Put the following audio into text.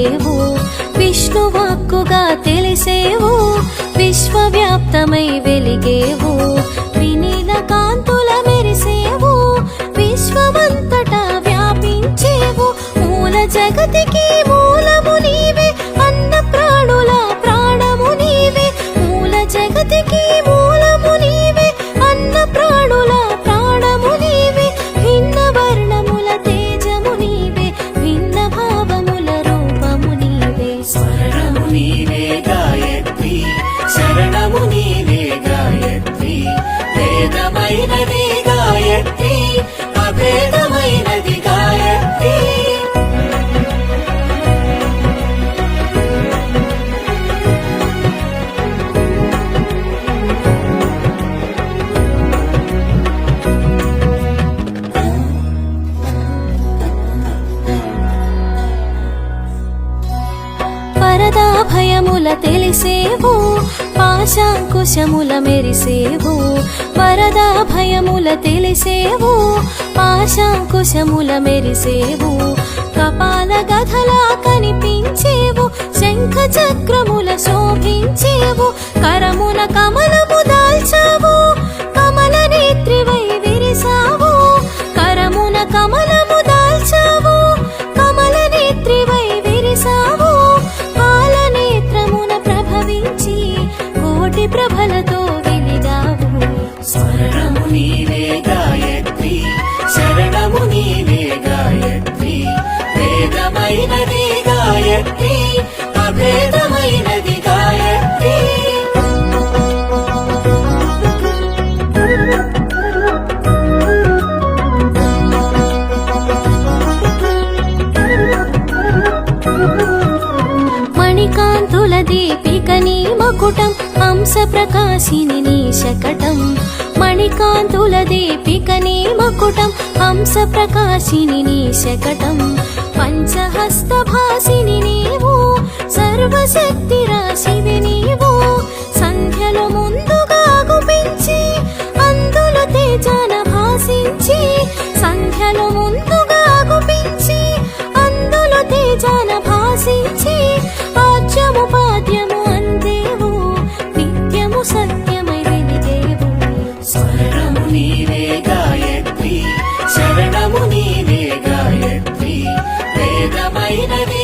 పలికేవు, విష్ణువాక్కుగా తెలిసేవు, విశ్వవ్యాప్తమై వెలిగేవు, వినీల కాంతుల మెరిసేవు, విశ్వమంతటా వ్యాపించేవు, మూల జగతికి మూలము నీవే, అన్న ప్రాణుల ప్రాణము నీవే, మూల జగతికి మూలము నీవే, అన్న ప్రాణుల ప్రాణము నీవే, భిన్న వర్ణముల తేజము నీవే, భిన్న భావముల రూపము నీవే. స్మరణము నీవే గాయత్రి, శరణము నీవే గాయత్రి, వేదమైనది గాయత్రి, అభేదమైనది గాయత్రి. పరదా భయముల తెలిసేవు, పాశాంకుశముల మెరిసేవు, పరదా భయముల తెలిసేవు, పాశాంకుశముల మెరిసేవు, కపాల గధలా కనిపించేవు, శంఖ చక్రముల శోభించేవు, కరమున కమలము దాల్చావు, కమల నేత్రివై విరిసావు, కరమున కమలము దాల్చావు, కమల నేత్రివై విరిసావు, పాలనేత్రమున ప్రభవించి కోటి ప్రభలతో వెలిగావు. స్మరణము నీవే గాయత్రి, శరణము నీవే గాయత్రి, వేదమైనది గాయత్రి, అభేదమైనది గాయత్రి. మణికాంతుల దీపిక నీ మకుటం, హంస ప్రకాశిని నీ శకటం, మణికాంతుల దీపిక నీ మకుటం, హంస ప్రకాశిని నీ శకటం, పంచహస్త భాసిని నీవు, సర్వశక్తి రాశివి నీవు, సంధ్యలో ముందుగా గుపించి అందులో తేజాన భాసించి, సంధ్యలో ముందుగా గుపించి అందులో తేజాన భాసించి, ఆజ్యము పాద్యము అందేవు, నిత్యము సత్యమై వెలిగేవు. స్మరణము నీవే గాయత్రి, శరణము నీవే గాయత్రి, వేదమైనది